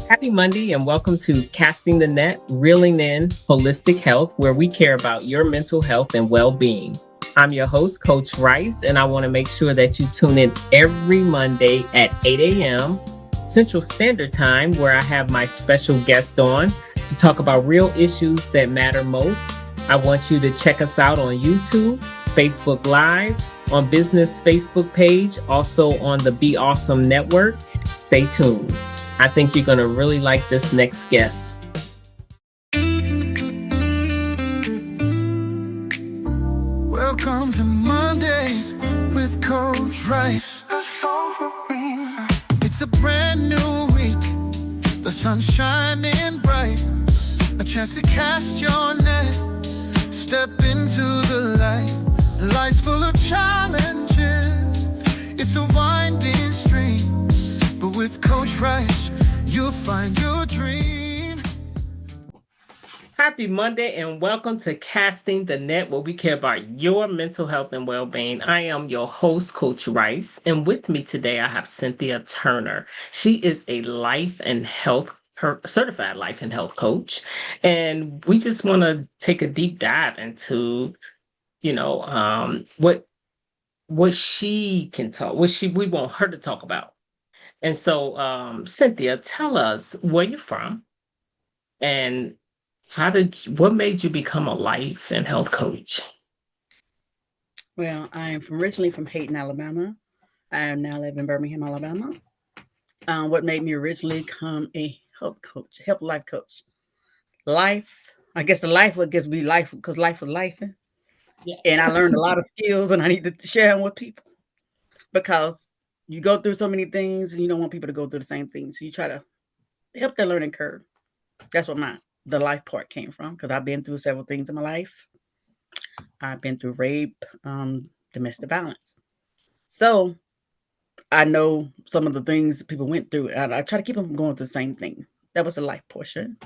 Happy Monday and welcome to Casting the Net, Reeling in Holistic Health, where we care about your mental health and well being. I'm your host, Coach Rice, and I want to make sure that you tune in every Monday at 8 a.m. Central Standard Time, where I have my special guest on to talk about real issues that matter most. I want you to check us out on YouTube, Facebook Live, on Business Facebook page, also on the Be Awesome Network. Stay tuned. I think you're going to really like this next guest. Welcome to Mondays with Coach Rice. It's a brand new week, the sun's shining bright, a chance to cast your net, step into the light. Life's full of challenges, it's a winding stream, but with Coach Rice, you'll find your dream. Happy Monday and welcome to Casting the Net, where we care about your mental health and well-being. I am your host, Coach Rice, and with me today I have Cynthia Turner. She is a certified life and health coach, and we just want to take a deep dive into, what she can talk, we want her to talk about. And so, Cynthia, tell us where you're from and what made you become a life and health coach? Well, I am originally from Hayden, Alabama. I now live in Birmingham, Alabama. What made me originally become a health coach, health life coach? Life, I guess the life would just be life because life was life. Yes. And I learned a lot of skills and I need to share them with people because you go through so many things and you don't want people to go through the same things. So you try to help their learning curve. That's what the life part came from because I've been through several things in my life. I've been through rape, domestic violence. So I know some of the things people went through, and I try to keep them going to the same thing. That was the life portion.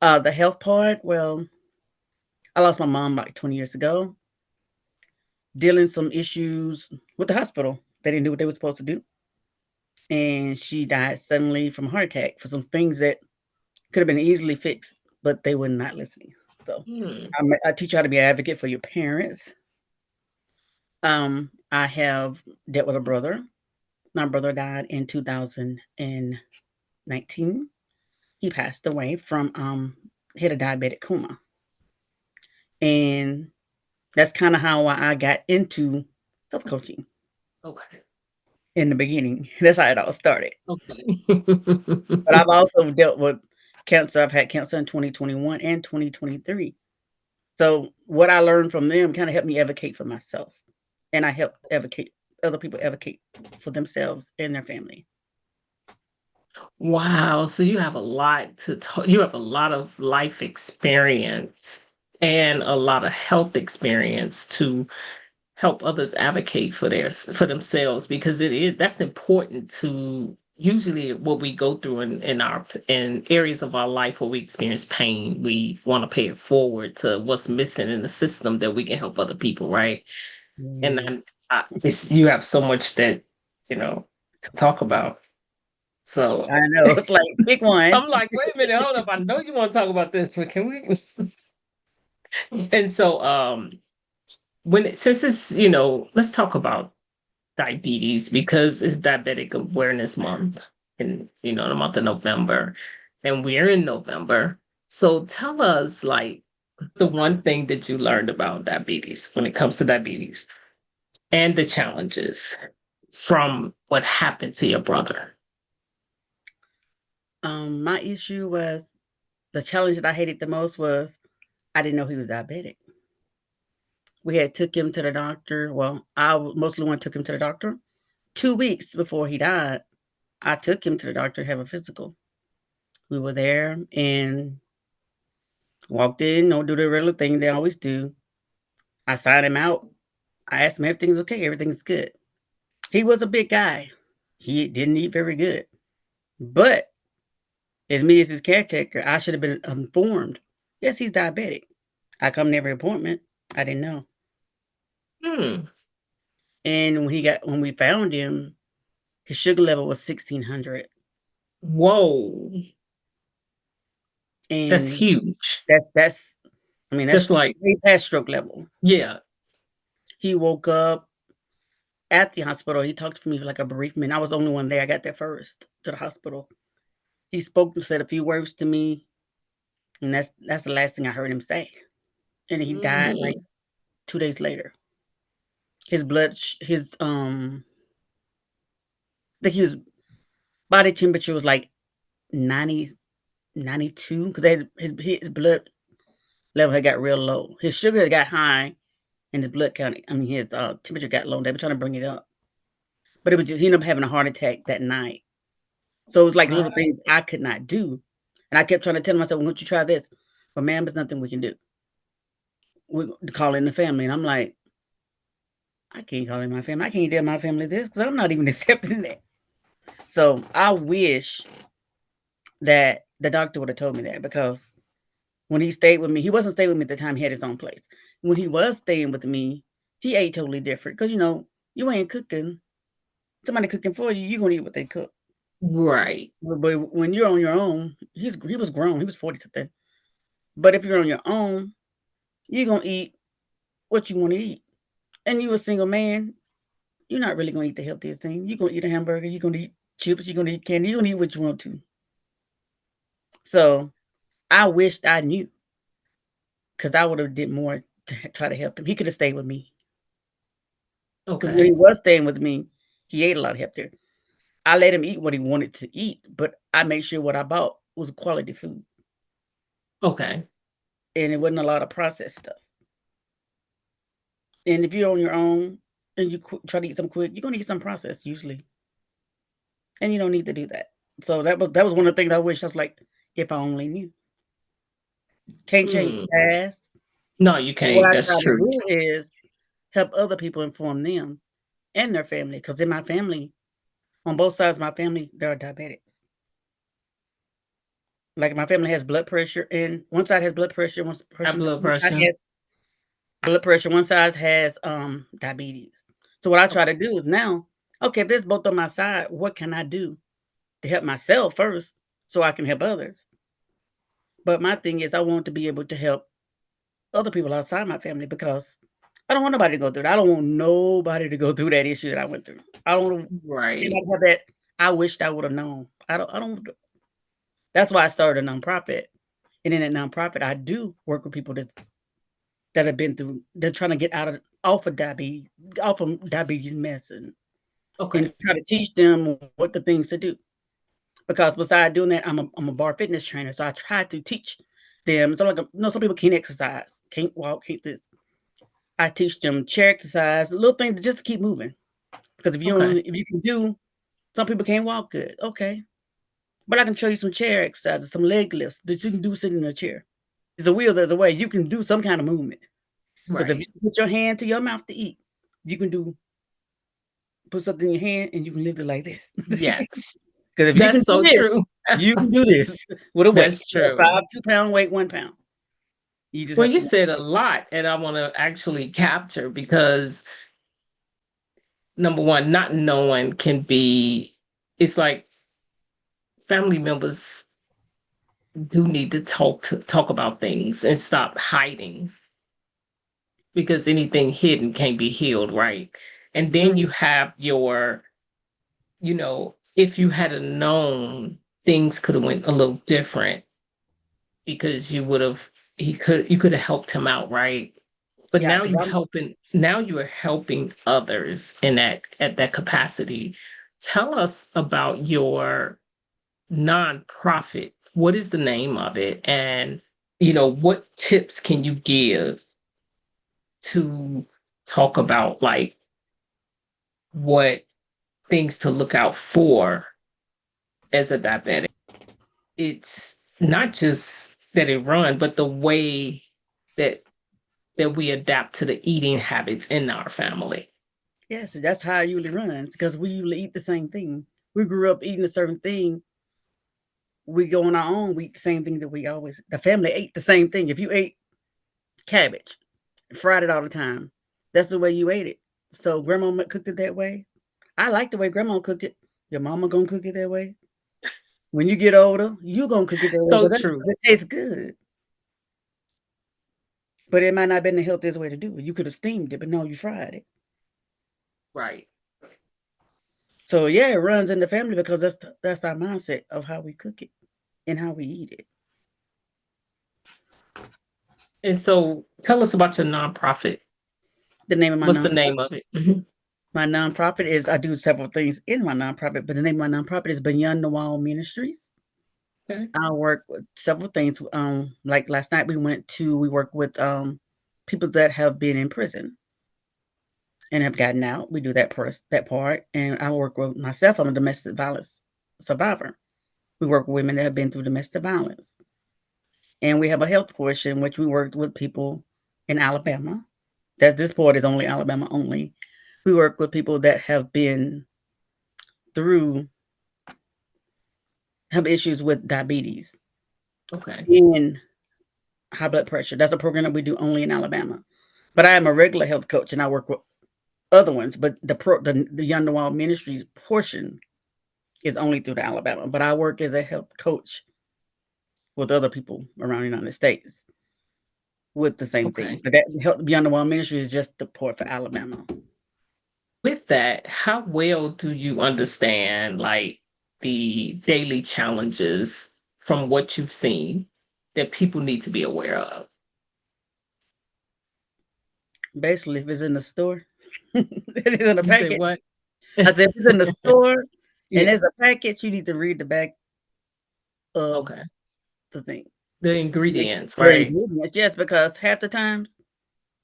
The health part, well, I lost my mom like 20 years ago, dealing some issues with the hospital. They didn't do what they were supposed to do. And she died suddenly from a heart attack for some things that could have been easily fixed, but they were not listening. So I teach you how to be an advocate for your parents. I have dealt with a brother. My brother died in 2019. He passed away from he had a diabetic coma. And that's kind of how I got into health coaching. Okay. In the beginning. That's how it all started. Okay. But I've also dealt with cancer. I've had cancer in 2021 and 2023. So what I learned from them kind of helped me advocate for myself. And I help other people advocate for themselves and their family. Wow. So you have a lot to talk. You have a lot of life experience and a lot of health experience to help others advocate for themselves, because that's important to usually what we go through in areas of our life where we experience pain. We want to pay it forward to what's missing in the system that we can help other people, right? And you have so much that to talk about. So I know it's like pick one. I'm like, wait a minute, hold up. I know you want to talk about this, but can we? And so, since it's let's talk about diabetes, because it's Diabetic Awareness Month in the month of November, and we're in November. So tell us, like, the one thing that you learned about diabetes when it comes to diabetes and the challenges from what happened to your brother. My issue was the challenge that I hated the most was I didn't know he was diabetic. We had took him to the doctor. Well, I mostly one took him to the doctor 2 weeks before he died. I took him to the doctor to have a physical. We were there and walked in, do the regular thing they always do. I signed him out. I asked him everything's okay, everything's good. He was a big guy. He didn't eat very good. But as me as his caretaker, I should have been informed. Yes, he's diabetic. I come to every appointment. I didn't know. And when we found him, his sugar level was 1600. Whoa. That's And huge. that's I mean, That's that's like, way past stroke level. yeah. He woke up at the hospital. He talked to me for like a bereavement. I was the only one there. I got there first to the hospital. He spoke and said a few words to me, and that's the last thing I heard him say. And he died like Mm, 2 days later. His blood, I think his body temperature was like 90, 92 because his blood level had got real low. His sugar had got high, and his blood count. I mean, his temperature got low. They were trying to bring it up, but it was just he ended up having a heart attack that night. So it was like wow. little things I could not do, and I kept trying to tell myself, "Why don't you try this?" But ma'am, there's nothing we can do. We call in the family, and I'm like, I can't call in my family. I can't tell my family this because I'm not even accepting that. So I wish that the doctor would have told me that because when he stayed with me, he wasn't staying with me at the time. He had his own place. When he was staying with me, he ate totally different because you ain't cooking. Somebody cooking for you, you gonna eat what they cook. Right. But when you're on your own, he was grown. He was 40 something. But if you're on your own, you're gonna eat what you want to eat. And you a single man, you're not really gonna eat the healthiest thing. You're gonna eat a hamburger. You're gonna eat chips. You're gonna eat candy. You're gonna eat what you want to. So I wished I knew because I would have did more to try to help him. He could have stayed with me because when he Okay. was staying with me, he ate a lot healthier. I let him eat what he wanted to eat, but I made sure what I bought was quality food Okay. and it wasn't a lot of processed stuff. And if you're on your own and you try to eat some quick, you're gonna eat some processed usually, and you don't need to do that. So that was one of the things I wish I was like, if I only knew. Can't change the Mm. past. No, you But what can't. I That's try to true. do is help other people inform them and their family. Because in my family, on both sides of my family, there are diabetics. Like my family has blood pressure, and one side has blood pressure, High blood one side pressure. has blood pressure, one side has diabetes. So what I try to Okay. do is now, okay, if there's both on my side, what can I do to help myself first so I can help others? But my thing is I want to be able to help other people outside my family because I don't want nobody to go through that. I don't want nobody to go through that issue that I went through. I don't want Right. anybody to have that. I wished I would have known. I don't that's why I started a nonprofit. And in that nonprofit, I do work with people that have been through they're trying to get out of off of diabetes medicine and Okay. try to teach them what the things to do. Because besides doing that, I'm a bar fitness trainer. So I try to teach them. So like some people can't exercise, can't walk, can't this. I teach them chair exercise, little things just to keep moving. Because Okay. if you can do, some people can't walk good. Okay. But I can show you some chair exercises, some leg lifts that you can do sitting in a chair. There's a wheel, there's a way. You can do some kind of movement. Because if you Right. put your hand to your mouth to eat, you can put something in your hand and you can lift it like this. Yes. Because if you can That's do so this, true. you can do this with a weight. That's true. 2 pound weight, 1 pound. You just Well, have you to said a lot, and I want to actually capture because number one, not knowing can be, it's like family members do need to talk about things and stop hiding because anything hidden can't be healed, right? And then mm, you have your, if you had a known, things could have went a little different because you would have you could have helped him out, right? But yeah, because I'm now you are helping others in that at that capacity. Tell us about your nonprofit. What is the name of it? And what tips can you give to talk about like what things to look out for as a diabetic? It's not just that it run, but the way that we adapt to the eating habits in our family. yes, that's how it usually runs because we usually eat the same thing. We grew up eating a certain thing. We go on our own, we eat the same thing that the family ate the same thing. If you ate cabbage, fried it all the time, that's the way you ate it. So grandma cooked it that way. I like the way grandma cooked it. Your mama gonna cook it that way. When you get older, you gonna cook it that way, So but true. it tastes good. But it might not have been the healthiest way to do it. You could have steamed it, but no, you fried it. Right. So yeah, it runs in the family because that's our mindset of how we cook it and how we eat it. And so tell us about your nonprofit. The name of What's the name of it? Mhm. my nonprofit is I do several things in my nonprofit, but the name of my nonprofit is Beyond Nawal Ministries. Okay. I work with several things. Like last night we work with people that have been in prison and have gotten out. We do that part, and I work with myself. I'm a domestic violence survivor. We work with women that have been through domestic violence, and we have a health portion which we worked with people in Alabama. That this part is only Alabama only. We work with people that have been through have issues with diabetes Okay. and high blood pressure. That's a program that we do only in Alabama. But I am a regular health coach and I work with other ones. But the Young Nawal Ministries portion is only through the Alabama. But I work as a health coach with other people around the United States with the same things. Okay. But that help Beyond the Wall Ministry is just the port for Alabama. With that, how well do you understand like the daily challenges from what you've seen that people need to be aware of? Basically, if it's in the store, it is in a You say packet. what? I said, if it's in the store and Yeah. there's a package, you need to read the back of Okay. the thing. The Like, ingredients, the right? ingredients, yes, because half the times,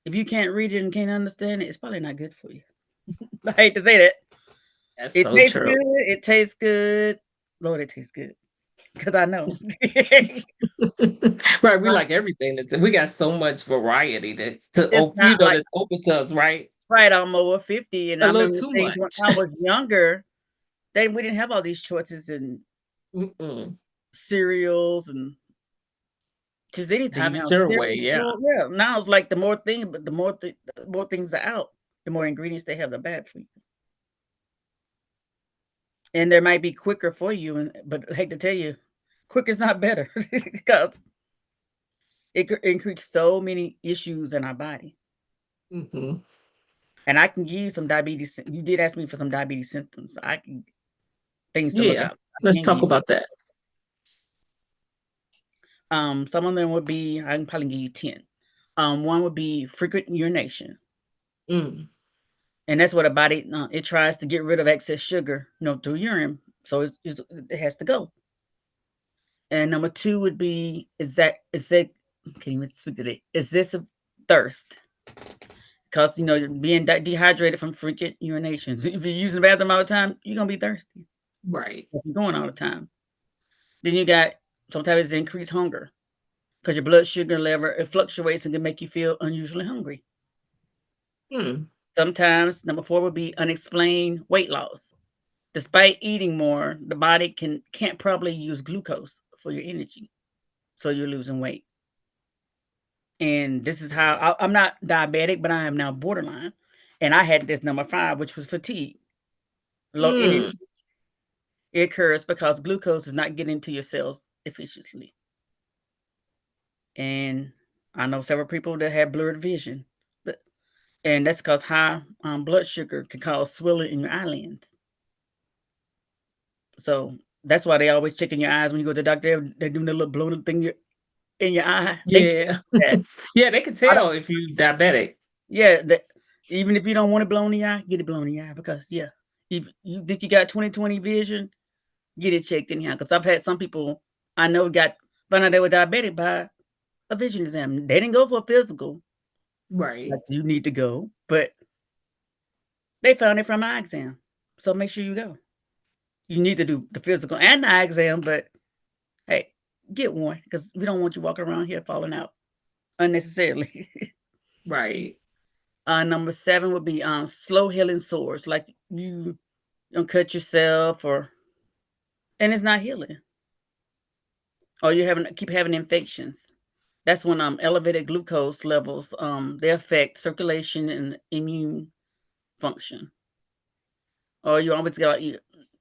if you can't read it and can't understand it, it's probably not good for you. I hate to say that. That's It so tastes true. good. It tastes good. Lord, it tastes good because I know. Right. We like everything. We got so much variety It's not like that's open to us, right? right. I'm over 50, and A I little remember too things when much. I was younger. We didn't have all these choices and Mm-mm. cereals and just anything. Have it your way. Yeah. Cereal, yeah. Now it's like the more thing, but the more things are out, the more ingredients they have, the bad for you. And there might be quicker for you, but I hate to tell you, quicker is not better because it could increase so many issues in our body. Hmm. And I can give you some diabetes. You did ask me for some diabetes symptoms. I can things to look Yeah. up. I Let's can give talk you. about that. Some of them would be. I can probably give you 10. One would be frequent urination, Mm. and that's what the body it tries to get rid of excess sugar, through urine. So it has to go. And number two would be is that can't even speak today. Is this a thirst? Because you're being dehydrated from frequent urination. So if you're using the bathroom all the time, you're gonna be thirsty. Right. If you're going all the time. Then you got sometimes it's increased hunger because your blood sugar level it fluctuates and can make you feel unusually hungry. Mm. Sometimes number four would be unexplained weight loss. Despite eating more, the body can't properly use glucose for your energy, so you're losing weight. And this is how I'm not diabetic, but I am now borderline. And I had this number five, which was fatigue, low energy. Mm. It occurs because glucose is not getting to your cells efficiently. And I know several people that have blurred vision, but and that's because high blood sugar can cause swelling in your eyelids. So that's why they always check in your eyes when you go to the doctor. They're doing the little bloated thing in your eye. They check Yeah. that. Yeah, they can I don't. tell if you diabetic. Yeah, even if you don't want it blown in the eye, get it blown in the eye because yeah, if you think you got 20/20 vision, get it checked anyhow. Because I've had some people I know got found out they were diabetic by a vision exam. They didn't go for a physical, Right. like you need to go, but they found it from eye exam. So make sure you go. You need to do the physical and the eye exam, but hey, get one because we don't want you walking around here falling out unnecessarily. Right. Number seven would be slow healing sores, like you don't cut yourself or and it's not healing, or you having keep having infections. That's when elevated glucose levels they affect circulation and immune function. Or you always got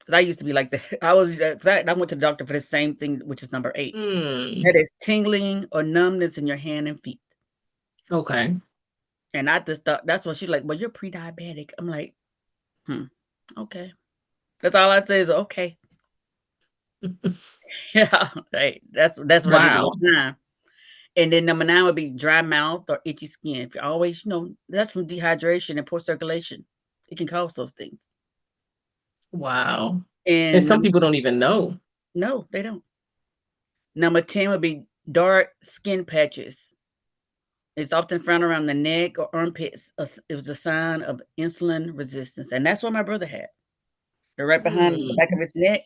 Because I used to be like that. I was, 'cause I went to the doctor for the same thing, which is number 8. That Mm, is tingling or numbness in your hand and feet. okay. And I just thought that's what she's like, well, you're pre-diabetic. I'm like, okay. That's all I say is okay. Yeah, right. That's what I did at Wow. the time. And then number 9 would be dry mouth or itchy skin. If you always, that's from dehydration and poor circulation. It can cause those things. Wow. And And some people don't even know. no, they don't. Number 10 would be dark skin patches. It's often found around the neck or armpits. It was a sign of insulin resistance. And that's what my brother had. They're right behind the back Mm, of his neck.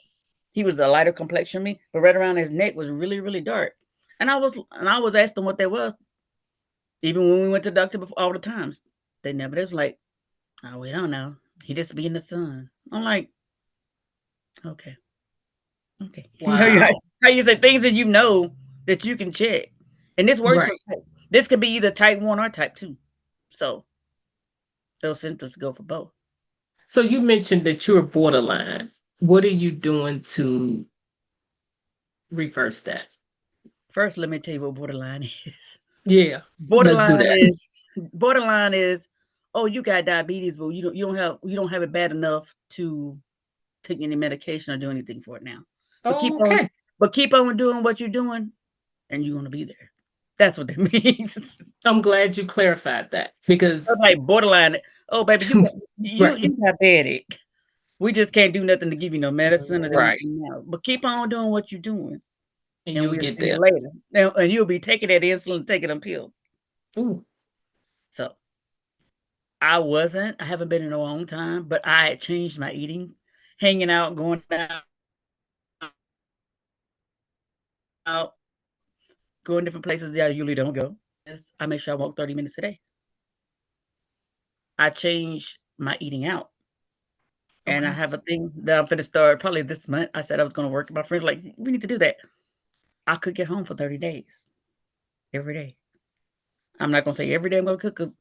He was a lighter complexion than me, but right around his neck was really, really dark. And I was asking what that was, even when we went to the doctor before all the times. They was like, oh, we don't know. He just be in the sun. I'm like, okay, okay. wow. How you say things that that you can check. And this works for Right. this could be either type 1 or type 2. So those symptoms go for both. So you mentioned that you're borderline. What are you doing to reverse that? First, let me tell you what borderline is. Yeah, let's do Borderline that. is borderline is, oh, you got diabetes, but you don't have it bad enough to take any medication or do anything for it now. But Oh, okay. keep on doing what you're doing, and you're gonna be there. That's what that means. I'm glad you clarified that because Like borderline, oh baby, you right, diabetic. We just can't do nothing to give you no medicine or do right, anything now. But keep on doing what you're doing, and and you'll we'll get see you there. later. Now, and you'll be taking that insulin, taking them pills. Ooh, So I haven't been in a long time, but I had changed my eating, hanging out, going out, going different places that I usually don't go. I make sure I walk 30 minutes a day. I changed my eating out. And I okay. have a thing that I'm going to start probably this month. I said I was going to work. My friends were like, we need to do that. I cook at home for 30 days, every day. I'm not going to say every day I'm going to cook because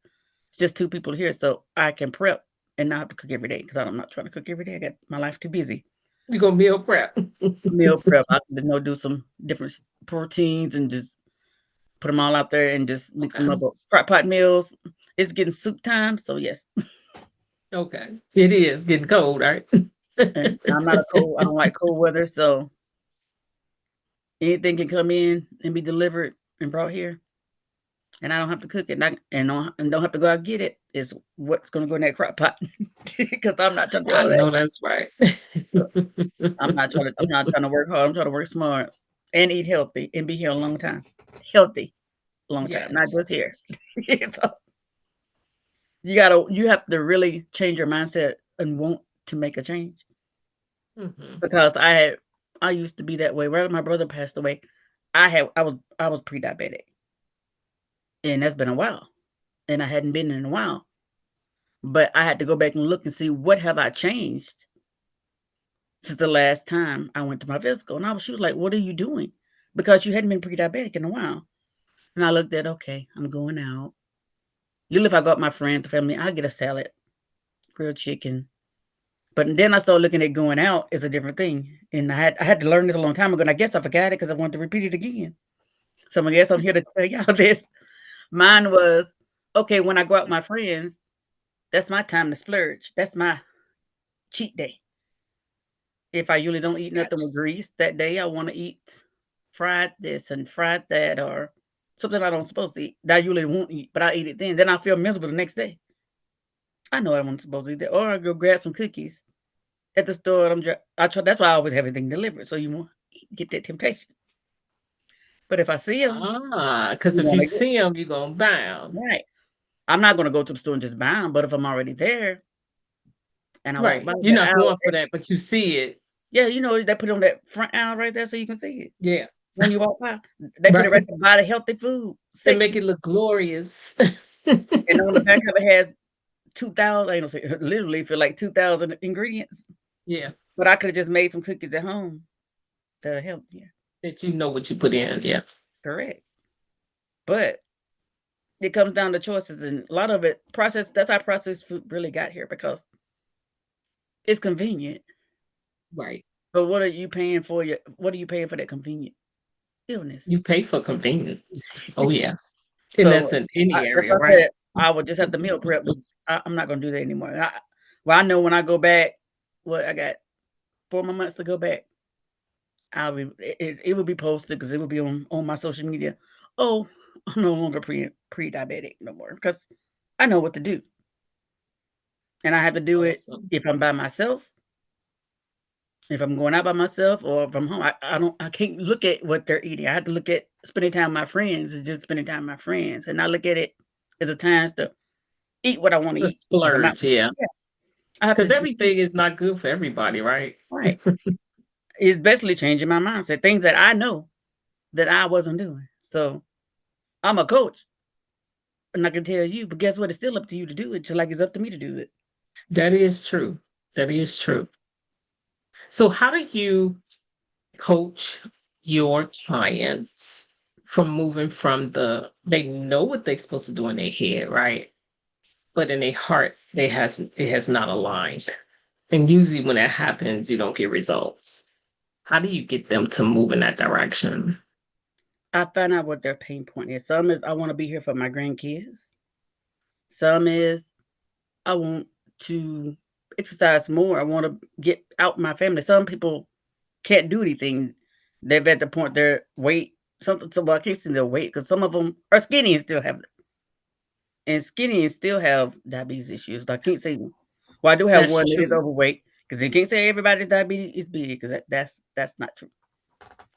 it's just 2 people here. So I can prep and not have to cook every day because I'm not trying to cook every day. I got my life too busy. You're gonna meal prep. Meal prep. I can do some different proteins and just put them all out there and just mix them Okay, up. Crock pot meals. It's getting soup time. So, yes. okay. It is getting cold, right? And I don't like cold weather. So anything can come in and be delivered and brought here. And I don't have to cook it, and don't have to go out and get it, is what's gonna go in that crock pot. Because 'cause I'm not trying to do I all that. know that's right. I'm not trying to work hard, I'm trying to work smart and eat healthy and be here a long time. Healthy, long time, not just here. Yes. So, you have to really change your mindset and want to make a change, Mhm. because I used to be that way. Right, my brother passed away, I was pre-diabetic, and that's been a while, and I hadn't been in a while. But I had to go back and look and see what have I changed since the last time I went to my physical. And she was like, "What are you doing? Because you hadn't been pre-diabetic in a while." And I looked at, okay, I'm going out. Usually if I go out with my friends, the family, I get a salad, grilled chicken. But then I started looking at going out as a different thing. And I had to learn this a long time ago. And I guess I forgot it because I wanted to repeat it again. So I guess I'm here to tell y'all this. Mine was, okay, when I go out with my friends, that's my time to splurge. That's my cheat day. If I usually don't eat nothing Gotcha. with grease that day, I wanna eat fried this and fried that or something I don't supposed to eat, that I usually won't eat, but I eat it then. Then I feel miserable the next day. I know I wasn't supposed to eat that, or I go grab some cookies at the store, and I try that's why I always have everything delivered, so you won't get that temptation. But if I see them, Ah, because you if you wanna get see them, 'em, you gonna buy them. right. I'm not gonna go to the store and just buy them, but if I'm already there and I walk Right. by You're the not aisle, going for that, but you see it. yeah, they put it on that front aisle right there so you can see it. Yeah. When you walk by, they put it right Right. there by the healthy food And make section. it look glorious. And on the back of it has 2,000, I ain't gonna say literally feel like 2,000 ingredients, Yeah. but I coulda just made some cookies at home that are healthier. That you know what you put in. Yeah. Correct. But it comes down to choices, and a lot of it processed that's how processed food really got here because it's convenient. Right. But what are you paying for what are you paying for that convenient illness? You pay for convenience. Oh yeah. And So that's in any that's area, why I right? said I would just have to meal prep, but I'm not gonna do that anymore. Well, I know when I go back, what I got 4 more months to go back. It will be posted because it will be on my social media. Oh, I'm no longer pre-diabetic no more because I know what to do, and I have to do it Awesome. if I'm by myself, if I'm going out by myself, or if I'm home. I can't look at what they're eating. I have to look at spending time with my friends is just spending time with my friends, and I look at it as a time to eat what I want to The eat. If I'm out, splurge, yeah. yeah, I have Because to. everything is not good for everybody, right? Right. It's basically changing my mindset. Things that I know that I wasn't doing. So I'm a coach, and I can tell you, but guess what? It's still up to you to do it, just like it's up to me to do it. That is true. That is true. So how do you coach your clients from moving from they know what they're supposed to do in their head, right? But in their heart, it has not aligned. And usually when that happens, you don't get results. How do you get them to move in that direction? I find out what their pain point is. Some is I want to be here for my grandkids. Some is I want to exercise more. I want to get out my family. Some people can't do anything. They're at the point their weight something. So well, I can't see their weight because some of them are skinny and still have diabetes issues. I can't say. Well, I do have That's one that is true. overweight because you can't say everybody's diabetes is big because that's not true.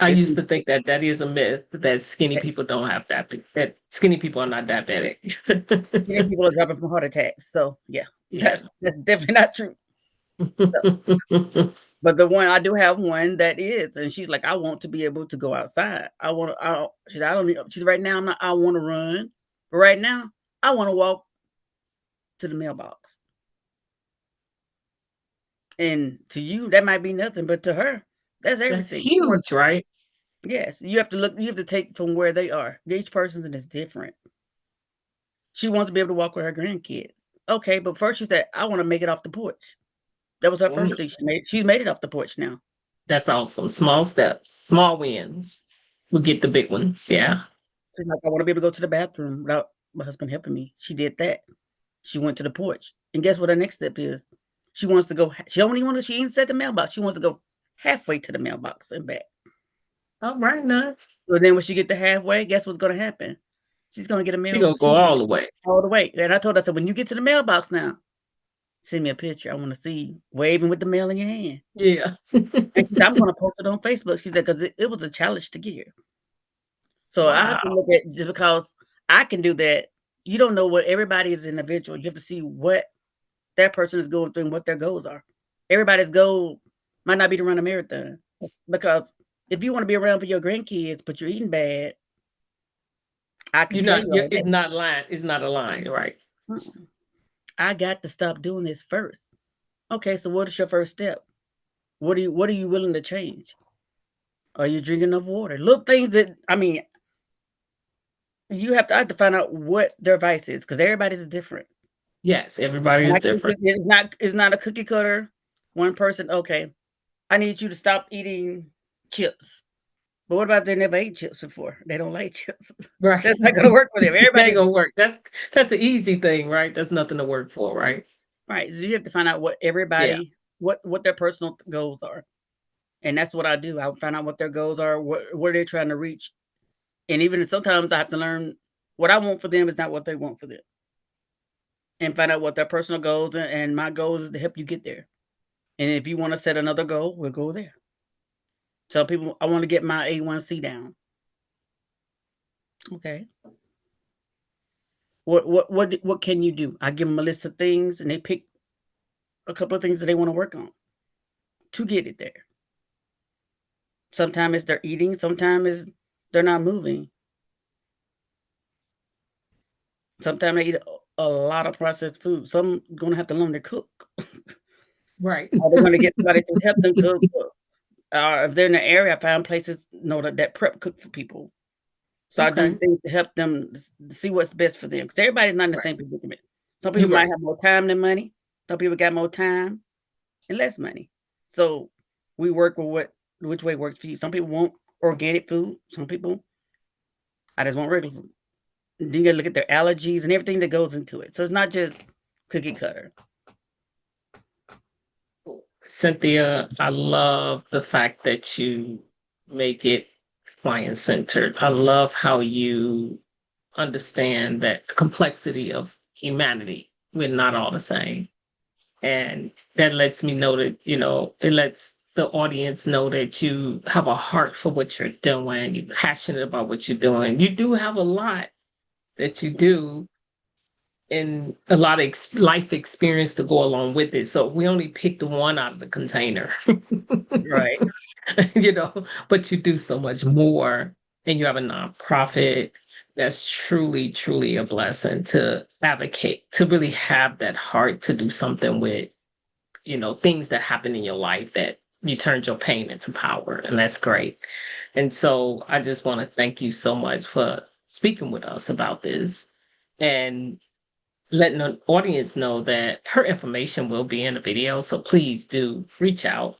I It's used to think that that is a myth that skinny people don't have that skinny people are not diabetic. many people are dropping from heart attacks. So yeah, Yeah. that's definitely not true. So, but the one I do have one that is, and she's like, I want to be able to go outside. I want to. She's I don't need. She's right now. I'm not. I want to run, but right now I want to walk to the mailbox. And to you, that might be nothing, but to her, that's That's everything. huge, right? Yes, you have to look. You have to take from where they are. Each person is different. She wants to be able to walk with her grandkids. Okay, but first she said, "I want to make it off the porch." That was her Mm, first thing she made. She's made it off the porch now. that's awesome. Small steps, small wins. We'll get the big ones. Yeah. She's like, "I want to be able to go to the bathroom without my husband helping me." She did that. She went to the porch, and guess what her next step is? She wants to go. She don't even want to. She ain't set the mailbox. She wants to go halfway to the mailbox and back. All right now. So then when she get to halfway, guess what's going to happen? She's going to get a She mail. gonna go She's gonna all get the way. all the way. And I told her, I said, when you get to the mailbox now, send me a picture. I want to see you waving with the mail in your hand. Yeah. And she said, I'm going to post it on Facebook. She said, because it was a challenge to get here. So I have to Wow. look at just because I can do that, you don't know what everybody is individual. You have to see what that person is going through and what their goals are. Everybody's goal might not be to run a marathon because if you want to be around for your grandkids, but you're eating bad, I can You're tell not. you all It's not line. It's not aligned, right? that. I got to stop doing this first. Okay, so what is your first step? What are you willing to change? Are you drinking enough water? Little things that I mean, I have to find out what their vice is because everybody's is different. Yes. Everybody And is I can't different. it's not a cookie cutter. One person, okay, I need you to stop eating chips. But what about they never ate chips before? They don't like chips. Right. That's not gonna work for them. That ain't Everybody's gonna work. That's an easy thing, right? That's nothing to work for, right? right. So you have to find out what Yeah. everybody what their personal goals are. And that's what I do. I find out what their goals are, what they're trying to reach. And even sometimes I have to learn what I want for them is not what they want for them. And find out what their personal goals and my goals is to help you get there. And if you want to set another goal, we'll go there. Some people I want to get my A1C down. Okay. What can you do? I give them a list of things and they pick a couple of things that they want to work on to get it there. Sometimes it's they're eating, sometimes it's they're not moving. Sometimes they eat a lot of processed food. Some gonna have to learn to cook. Right. Or they're gonna get somebody to help them cook. If they're in the area, I find places that prep cook for people. So I do Okay. things to help them see what's best for them because everybody's not in the Right. same predicament. Some people You're might right. have more time than money. Some people got more time and less money. So We work with which way works for you. Some people want organic food. Some people, I just want regular food. Then you got to look at their allergies and everything that goes into it. So it's not just cookie cutter. Cynthia, I love the fact that you make it client centered. I love how you understand that the complexity of humanity. We're not all the same. And that lets me know that, it lets the audience know that you have a heart for what you're doing. You're passionate about what you're doing. You do have a lot that you do and a lot of life experience to go along with it. So we only picked one out of the container. Right. But you do so much more, and you have a nonprofit that's truly, truly a blessing to advocate, to really have that heart to do something with, things that happen in your life that you turned your pain into power. And that's great. And so I just want to thank you so much for speaking with us about this and letting the audience know that her information will be in the video. So please do reach out.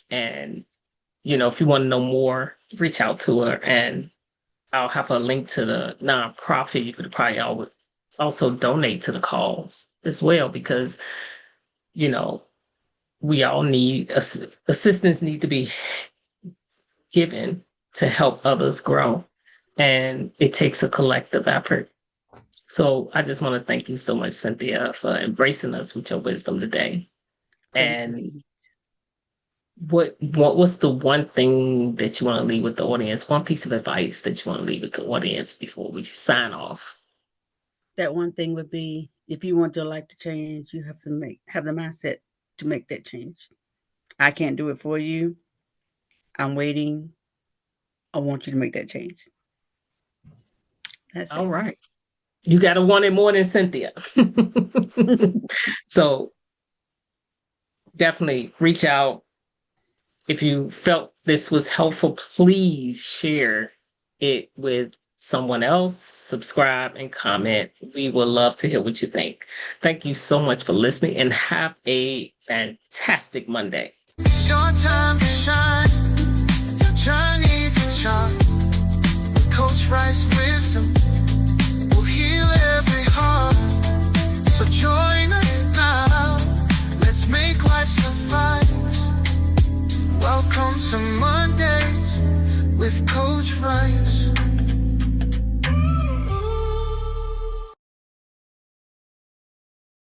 And, if you want to know more, reach out to her. And I'll have a link to the nonprofit. You could probably also donate to the cause as well, because, we all need assistance need to be given to help others grow. And it takes a collective effort. So I just want to thank you so much, Cynthia, for embracing us with your wisdom today. And what was the one thing that you want to leave with the audience? One piece of advice that you want to leave with the audience before we sign off? That one thing would be, if you want your life to change, you have to have the mindset to make that change. I can't do it for you. I'm waiting. I want you to make that change. That's all right. You got to want it more than Cynthia. So definitely reach out. If you felt this was helpful, please share it with someone else, subscribe and comment. We would love to hear what you think. Thank you so much for listening and have a fantastic Monday. It's your time to shine. Your journey to chart. Coach Rice wisdom will heal every heart. So join us now. Let's make life suffice. Welcome to Mondays with Coach Rice.